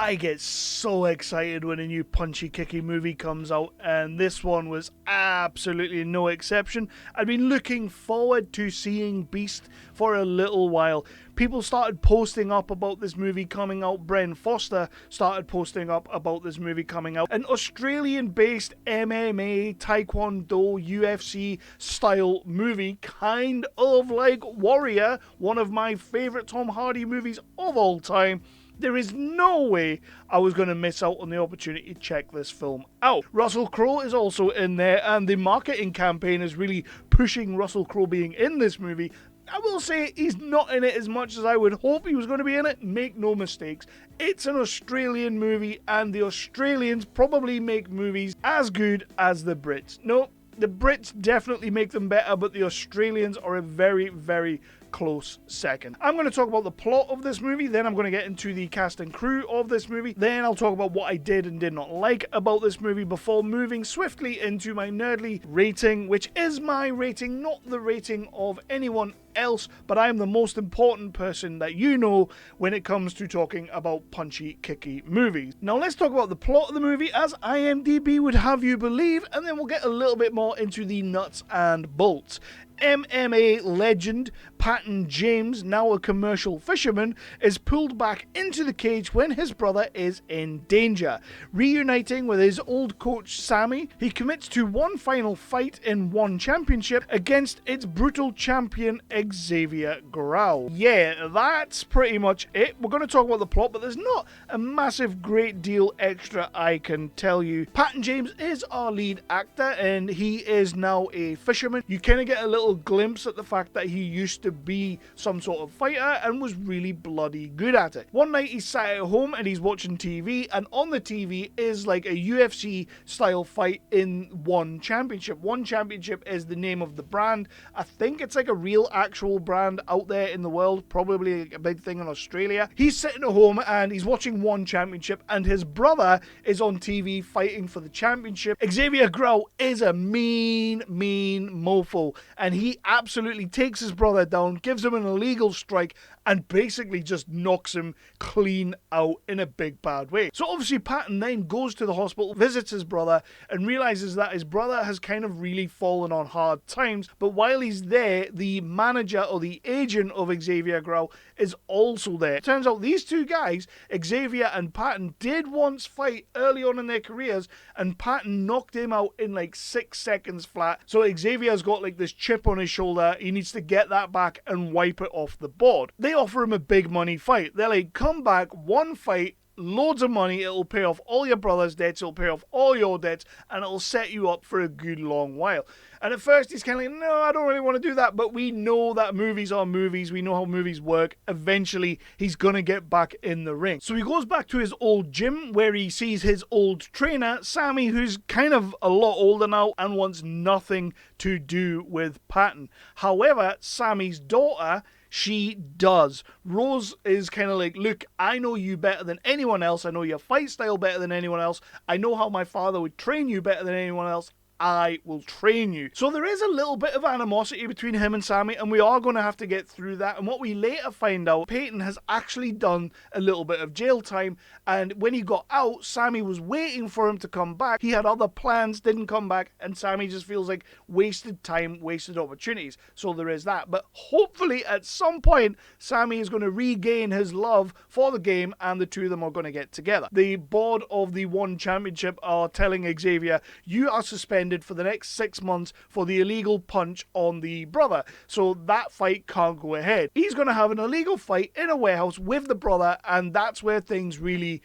I get so excited when a new punchy kicky movie comes out, and this one was absolutely no exception. I'd been looking forward to seeing Beast for a little while. People started posting up about this movie coming out. Bren Foster started posting up about this movie coming out. An Australian-based MMA, Taekwondo, UFC style movie, kind of like Warrior, one of my favourite Tom Hardy movies of all time. There is no way I was going to miss out on the opportunity to check this film out. Russell Crowe is also in there, and the marketing campaign is really pushing Russell Crowe being in this movie. I will say he's not in it as much as I would hope he was going to be in it. Make no mistakes. It's an Australian movie, and the Australians probably make movies as good as the Brits. No, the Brits definitely make them better, but the Australians are a very, very close second. I'm going to talk about the plot of this movie, then I'm going to get into the cast and crew of this movie, then I'll talk about what I did and did not like about this movie before moving swiftly into my nerdly rating, which is my rating, not the rating of anyone else, but I am the most important person that you know when it comes to talking about punchy, kicky movies. Now let's talk about the plot of the movie as IMDb would have you believe, and then we'll get a little bit more into the nuts and bolts. MMA legend Patton James, now a commercial fisherman, is pulled back into the cage when his brother is in danger. Reuniting with his old coach Sammy, he commits to one final fight in one championship against its brutal champion Xavier Crowe. Yeah, that's pretty much it. We're going to talk about the plot, but there's not a massive great deal extra I can tell you. Patton James is our lead actor, and he is now a fisherman. You kind of get a little glimpse at the fact that he used to be some sort of fighter and was really bloody good at it. One night he's sat at home and he's watching TV, and on the TV is like a UFC style fight in One Championship. One Championship is the name of the brand. I think it's like a real actual brand out there in the world, probably like a big thing in Australia. He's sitting at home and he's watching One Championship, and his brother is on TV fighting for the championship. Xavier Crowe is a mean mofo, and he absolutely takes his brother down, gives him an illegal strike, and basically just knocks him clean out in a big bad way. So obviously Patton then goes to the hospital, visits his brother, and realizes that his brother has kind of really fallen on hard times. But while he's there, the manager or the agent of Xavier Crowe is also there. It turns out these two guys, Xavier and Patton, did once fight early on in their careers, and Patton knocked him out in like 6 seconds flat. So Xavier's got like this chip on his shoulder. He needs to get that back and wipe it off the board. They offer him a big money fight. They're like, come back, one fight, loads of money, it'll pay off all your brother's debts, it'll pay off all your debts, and it'll set you up for a good long while. And at first he's kind of like, no, I don't really want to do that, but we know that movies are movies, we know how movies work. Eventually he's gonna get back in the ring. So he goes back to his old gym where he sees his old trainer, Sammy, who's kind of a lot older now and wants nothing to do with Patton. However, Sammy's daughter, she does. Rose is kind of like, look, I know you better than anyone else. I know your fight style better than anyone else. I know how my father would train you better than anyone else. I will train you. So there is a little bit of animosity between him and Sammy, and we are going to have to get through that. And what we later find out, Peyton has actually done a little bit of jail time, and when he got out, Sammy was waiting for him to come back. He had other plans, didn't come back, and Sammy just feels like wasted time, wasted opportunities. So there is that. But hopefully at some point, Sammy is going to regain his love for the game, and the two of them are going to get together. The board of the One Championship are telling Xavier, you are suspended for the next 6 months for the illegal punch on the brother. So that fight can't go ahead. He's going to have an illegal fight in a warehouse with the brother, and that's where things really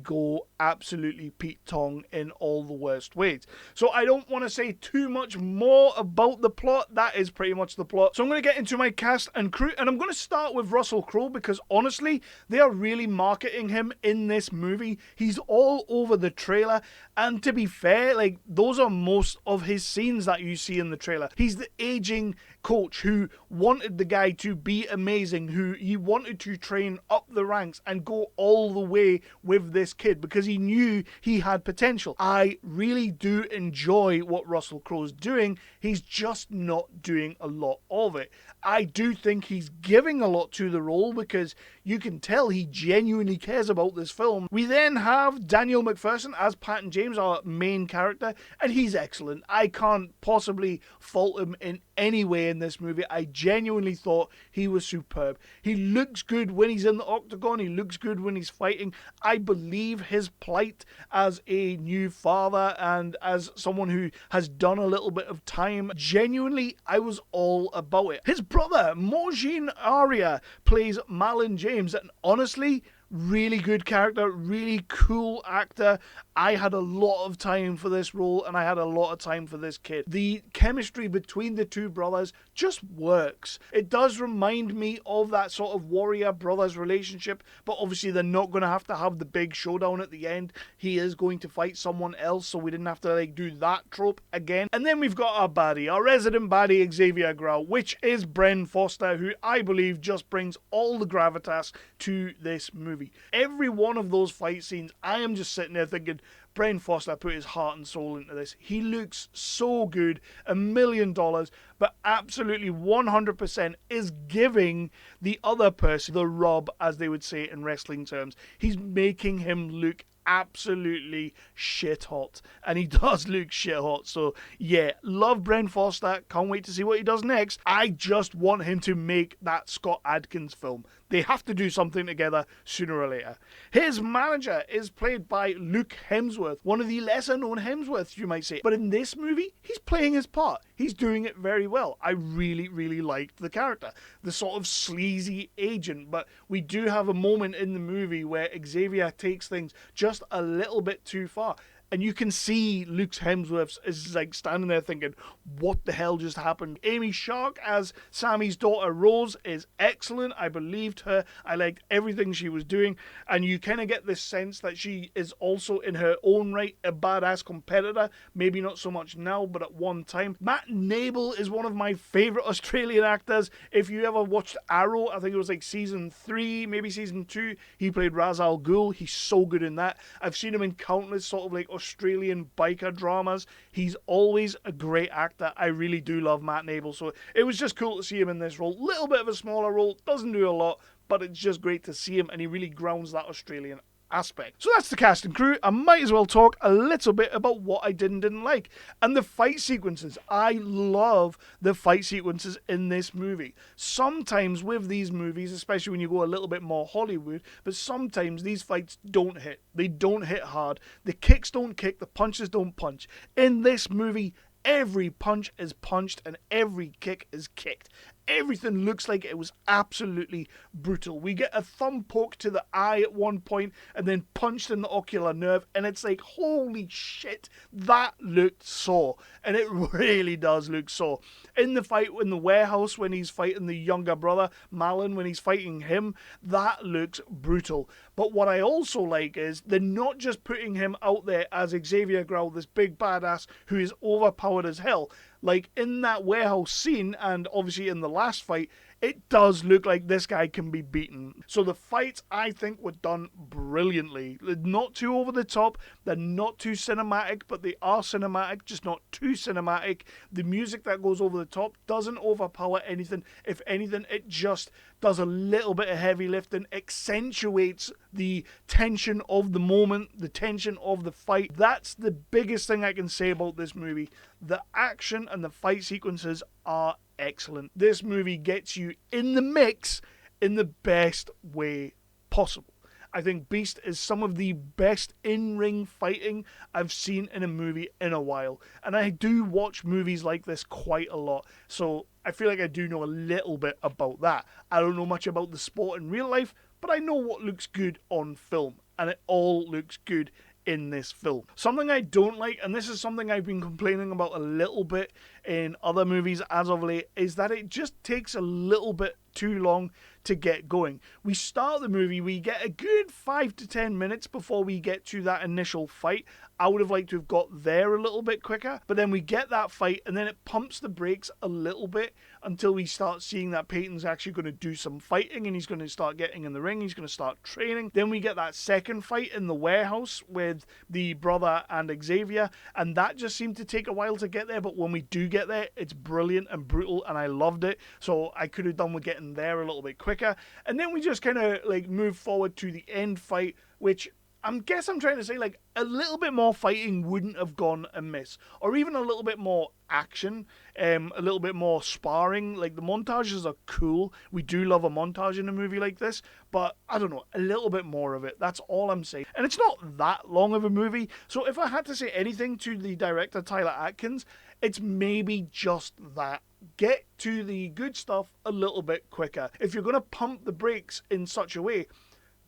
go absolutely Pete Tong in all the worst ways. So I don't want to say too much more about the plot. That is pretty much the plot. So I'm going to get into my cast and crew, and I'm going to start with Russell Crowe because honestly, they are really marketing him in this movie. He's all over the trailer, and to be fair, like, those are most of his scenes that you see in the trailer. He's the aging coach who wanted the guy to be amazing, who he wanted to train up the ranks and go all the way with this kid because he knew he had potential. I really do enjoy what Russell Crowe's doing. He's just not doing a lot of it. I do think he's giving a lot to the role because you can tell he genuinely cares about this film. We then have Daniel MacPherson as Patton James, our main character, and he's excellent. I can't possibly fault him in any way in this movie. I genuinely thought he was superb. He looks good when he's in the octagon. He looks good when he's fighting. I believe his plight as a new father and as someone who has done a little bit of time. Genuinely, I was all about it. His brother, Mojean Aria, plays Malon James, and honestly, really good character, really cool actor. I had a lot of time for this role and I had a lot of time for this kid. The chemistry between the two brothers just works. It does remind me of that sort of warrior brothers relationship, but obviously they're not going to have the big showdown at the end. He is going to fight someone else, so we didn't have to do that trope again. And then we've got our baddie, our resident baddie, Xavier Crowe, which is Bren Foster, who I believe just brings all the gravitas to this movie. Every one of those fight scenes, I am just sitting there thinking, Bren Foster put his heart and soul into this. He looks so good, $1 million, but absolutely 100% is giving the other person the rub, as they would say in wrestling terms. He's making him look absolutely shit hot, and he does look shit hot. So yeah, love Bren Foster, can't wait to see what he does next. I just want him to make that Scott Adkins film. They have to do something together sooner or later. His manager is played by Luke Hemsworth, one of the lesser known Hemsworths, you might say, but in this movie he's playing his part. He's doing it very well. I really liked the character, the sort of sleazy agent, but we do have a moment in the movie where Xavier takes things just a little bit too far. And you can see Luke Hemsworth is standing there thinking, what the hell just happened? Amy Shark as Sammy's daughter Rose is excellent. I believed her. I liked everything she was doing. And you kind of get this sense that she is also in her own right a badass competitor. Maybe not so much now, but at one time. Matt Nable is one of my favourite Australian actors. If you ever watched Arrow, I think it was season 3, maybe season 2, he played Ra's al Ghul. He's so good in that. I've seen him in countless sort of Australian biker dramas. He's always a great actor. I really do love Matt Nable, so it was just cool to see him in this role. Little bit of a smaller role, doesn't do a lot, but it's just great to see him, and he really grounds that Australian aspect. So that's the cast and crew. I might as well talk a little bit about what I did and didn't like. And the fight sequences. I love the fight sequences in this movie. Sometimes with these movies, especially when you go a little bit more Hollywood, but sometimes these fights don't hit. They don't hit hard. The kicks don't kick. The punches don't punch. In this movie, every punch is punched and every kick is kicked. Everything looks like it was absolutely brutal. We get a thumb poke to the eye at one point and then punched in the ocular nerve, and it's like, holy shit, that looked sore. And it really does look sore. In the fight in the warehouse when he's fighting the younger brother, Malon, when he's fighting him, that looks brutal. But what I also like is they're not just putting him out there as Xavier Crowe, this big badass who is overpowered as hell. Like in that warehouse scene, and obviously in the last fight, it does look like this guy can be beaten. So the fights, I think, were done brilliantly. They're not too over the top, they're not too cinematic, but they are cinematic, just not too cinematic. The music that goes over the top doesn't overpower anything. If anything, it just does a little bit of heavy lifting, accentuates the tension of the moment, the tension of the fight. That's the biggest thing I can say about this movie. The action and the fight sequences are excellent. This movie gets you in the mix in the best way possible. I think Beast is some of the best in-ring fighting I've seen in a movie in a while. And I do watch movies like this quite a lot, so I feel like I do know a little bit about that. I don't know much about the sport in real life, but I know what looks good on film, and it all looks good in this film. Something I don't like, and this is something I've been complaining about a little bit in other movies as of late, is that it just takes a little bit too long to get going. We start the movie, we get a good 5 to 10 minutes before we get to that initial fight. I would have liked to have got there a little bit quicker, but then we get that fight and then it pumps the brakes a little bit until we start seeing that Peyton's actually going to do some fighting and he's going to start getting in the ring, he's going to start training. Then we get that second fight in the warehouse with the brother and Xavier, and that just seemed to take a while to get there, but when we do get there, it's brilliant and brutal, and I loved it. So I could have done with getting there a little bit quicker. And then we just kind of like move forward to the end fight, which I'm trying to say, like, a little bit more fighting wouldn't have gone amiss. Or even a little bit more action, a little bit more sparring. Like, the montages are cool. We do love a montage in a movie like this. But, I don't know, a little bit more of it. That's all I'm saying. And it's not that long of a movie. So if I had to say anything to the director, Tyler Atkins, it's maybe just that. Get to the good stuff a little bit quicker. If you're going to pump the brakes in such a way,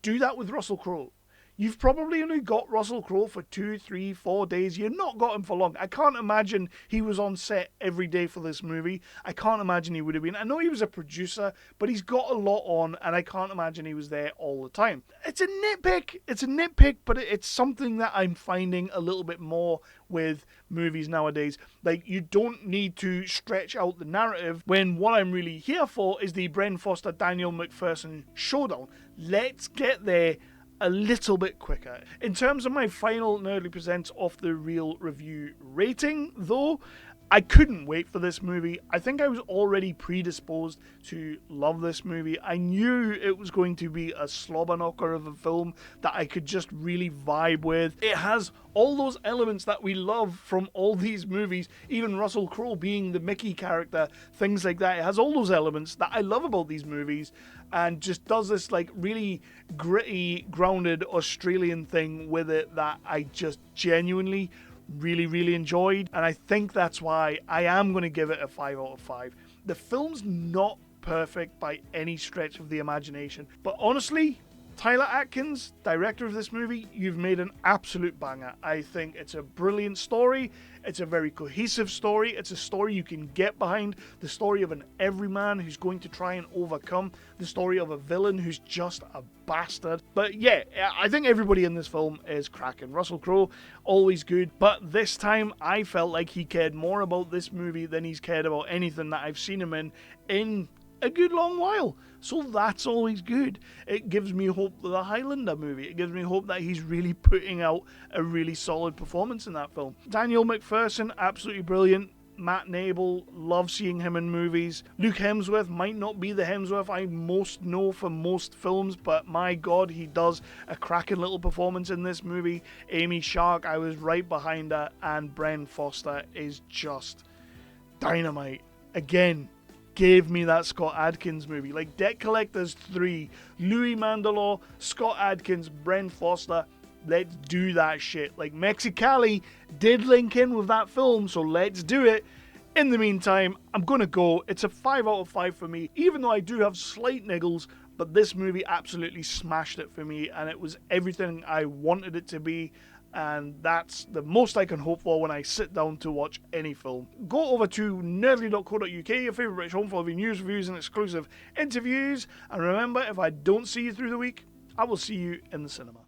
do that with Russell Crowe. You've probably only got Russell Crowe for 2, 3, 4 days. You've not got him for long. I can't imagine he was on set every day for this movie. I can't imagine he would have been. I know he was a producer, but he's got a lot on, and I can't imagine he was there all the time. It's a nitpick, but it's something that I'm finding a little bit more with movies nowadays. Like, you don't need to stretch out the narrative when what I'm really here for is the Bren Foster Daniel MacPherson showdown. Let's get there a little bit quicker. In terms of my final Nerdly Presents Off the Reel review rating, though, I couldn't wait for this movie. I think I was already predisposed to love this movie. I knew it was going to be a slobber knocker of a film that I could just really vibe with. It has all those elements that we love from all these movies, even Russell Crowe being the Mickey character, things like that. It has all those elements that I love about these movies, and just does this like really gritty, grounded Australian thing with it that I just genuinely really enjoyed. And I think that's why I am going to give it a 5 out of 5. The film's not perfect by any stretch of the imagination, but honestly, Tyler Atkins, director of this movie, you've made an absolute banger. I think it's a brilliant story. It's a very cohesive story. It's a story you can get behind. The story of an everyman who's going to try and overcome. The story of a villain who's just a bastard. But yeah, I think everybody in this film is cracking. Russell Crowe, always good. But this time, I felt like he cared more about this movie than he's cared about anything that I've seen him in a good long while. So that's always good. It gives me hope for the Highlander movie. It gives me hope that he's really putting out a really solid performance in that film. Daniel MacPherson, absolutely brilliant. Matt Nable, love seeing him in movies. Luke Hemsworth might not be the Hemsworth I most know for most films, but my god, he does a cracking little performance in this movie. Amy Shark, I was right behind her, and Bren Foster is just dynamite. Again, gave me that Scott Adkins movie. Like Debt Collectors 3, Louis Mandylor, Scott Adkins, Bren Foster. Let's do that shit. Like Mexicali did link in with that film, so let's do it. In the meantime, I'm gonna go. It's a 5 out of 5 for me, even though I do have slight niggles, but this movie absolutely smashed it for me, and it was everything I wanted it to be. And that's the most I can hope for when I sit down to watch any film. Go over to nerdly.co.uk, your favourite British home for all your news, reviews and exclusive interviews. And remember, if I don't see you through the week, I will see you in the cinema.